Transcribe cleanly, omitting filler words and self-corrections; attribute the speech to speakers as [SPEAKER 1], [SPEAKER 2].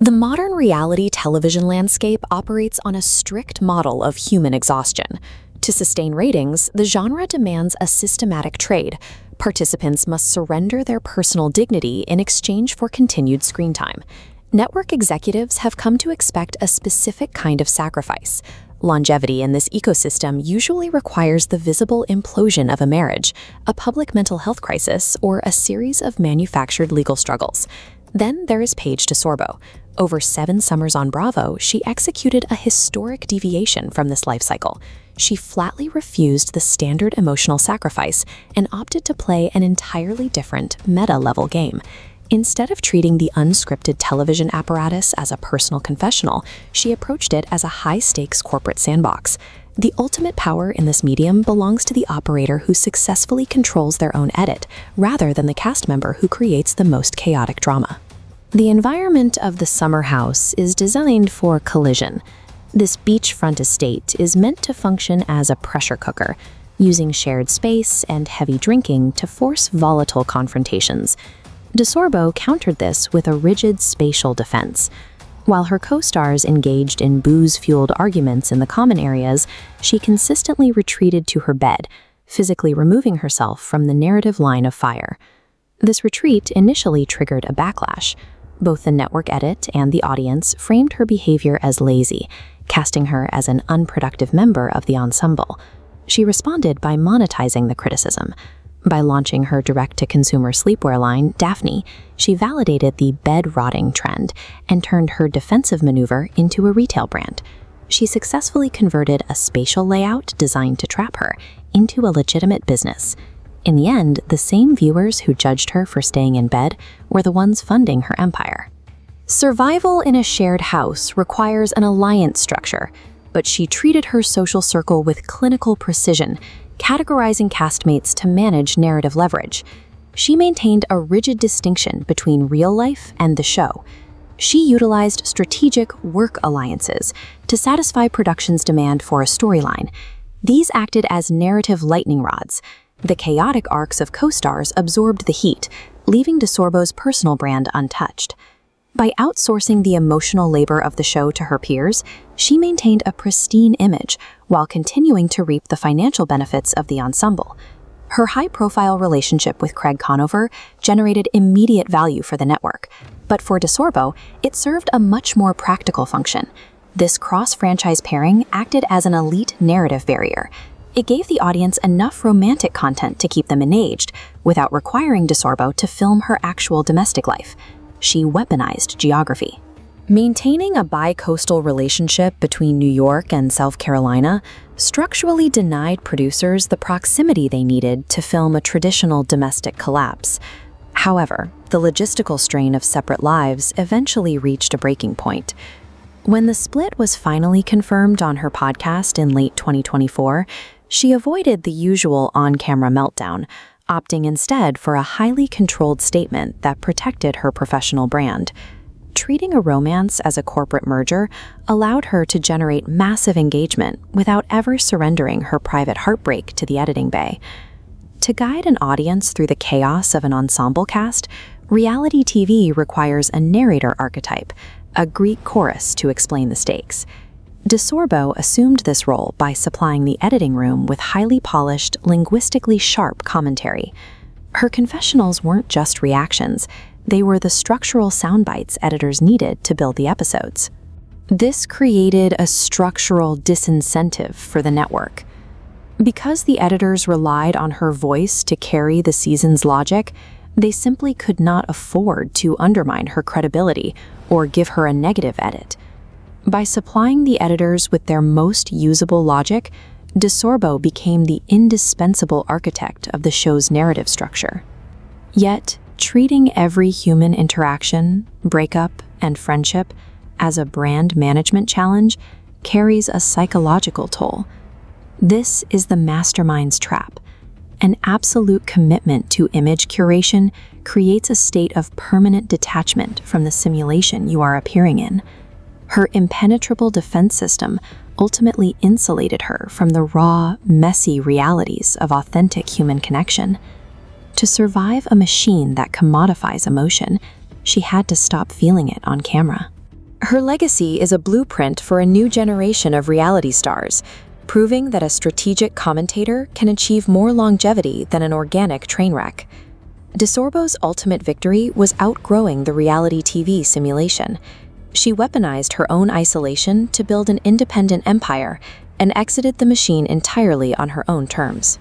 [SPEAKER 1] The modern reality television landscape operates on a strict model of human exhaustion. To sustain ratings, the genre demands a systematic trade. Participants must surrender their personal dignity in exchange for continued screen time. Network executives have come to expect a specific kind of sacrifice. Longevity in this ecosystem usually requires the visible implosion of a marriage, a public mental health crisis, or a series of manufactured legal struggles. Then there is Paige DeSorbo. Over 7 summers on Bravo, she executed a historic deviation from this life cycle. She flatly refused the standard emotional sacrifice and opted to play an entirely different meta-level game. Instead of treating the unscripted television apparatus as a personal confessional, she approached it as a high-stakes corporate sandbox. The ultimate power in this medium belongs to the operator who successfully controls their own edit, rather than the cast member who creates the most chaotic drama. The environment of the summer house is designed for collision. This beachfront estate is meant to function as a pressure cooker, using shared space and heavy drinking to force volatile confrontations. DeSorbo countered this with a rigid spatial defense. While her co-stars engaged in booze-fueled arguments in the common areas, she consistently retreated to her bed, physically removing herself from the narrative line of fire. This retreat initially triggered a backlash. Both the network edit and the audience framed her behavior as lazy, casting her as an unproductive member of the ensemble. She responded by monetizing the criticism. By launching her direct-to-consumer sleepwear line, Daphne, she validated the bed-rotting trend and turned her defensive maneuver into a retail brand. She successfully converted a spatial layout designed to trap her into a legitimate business. In the end, the same viewers who judged her for staying in bed were the ones funding her empire. Survival in a shared house requires an alliance structure, but she treated her social circle with clinical precision, categorizing castmates to manage narrative leverage. She maintained a rigid distinction between real life and the show. She utilized strategic work alliances to satisfy production's demand for a storyline. These acted as narrative lightning rods. The chaotic arcs of co-stars absorbed the heat, leaving DeSorbo's personal brand untouched. By outsourcing the emotional labor of the show to her peers, she maintained a pristine image while continuing to reap the financial benefits of the ensemble. Her high-profile relationship with Craig Conover generated immediate value for the network, but for DeSorbo, it served a much more practical function. This cross-franchise pairing acted as an elite narrative barrier. It gave the audience enough romantic content to keep them engaged, without requiring DeSorbo to film her actual domestic life. She weaponized geography. Maintaining a bi-coastal relationship between New York and South Carolina structurally denied producers the proximity they needed to film a traditional domestic collapse. However, the logistical strain of separate lives eventually reached a breaking point. When the split was finally confirmed on her podcast in late 2024, she avoided the usual on-camera meltdown, opting instead for a highly controlled statement that protected her professional brand. Treating a romance as a corporate merger allowed her to generate massive engagement without ever surrendering her private heartbreak to the editing bay. To guide an audience through the chaos of an ensemble cast, reality TV requires a narrator archetype, a Greek chorus to explain the stakes. DeSorbo assumed this role by supplying the editing room with highly polished, linguistically sharp commentary. Her confessionals weren't just reactions, they were the structural soundbites editors needed to build the episodes. This created a structural disincentive for the network. Because the editors relied on her voice to carry the season's logic, they simply could not afford to undermine her credibility or give her a negative edit. By supplying the editors with their most usable logic, DeSorbo became the indispensable architect of the show's narrative structure. Yet, treating every human interaction, breakup, and friendship as a brand management challenge carries a psychological toll. This is the mastermind's trap. An absolute commitment to image curation creates a state of permanent detachment from the simulation you are appearing in. Her impenetrable defense system ultimately insulated her from the raw, messy realities of authentic human connection. To survive a machine that commodifies emotion, she had to stop feeling it on camera. Her legacy is a blueprint for a new generation of reality stars, proving that a strategic commentator can achieve more longevity than an organic train wreck. DeSorbo's ultimate victory was outgrowing the reality TV simulation. She weaponized her own isolation to build an independent empire and exited the machine entirely on her own terms.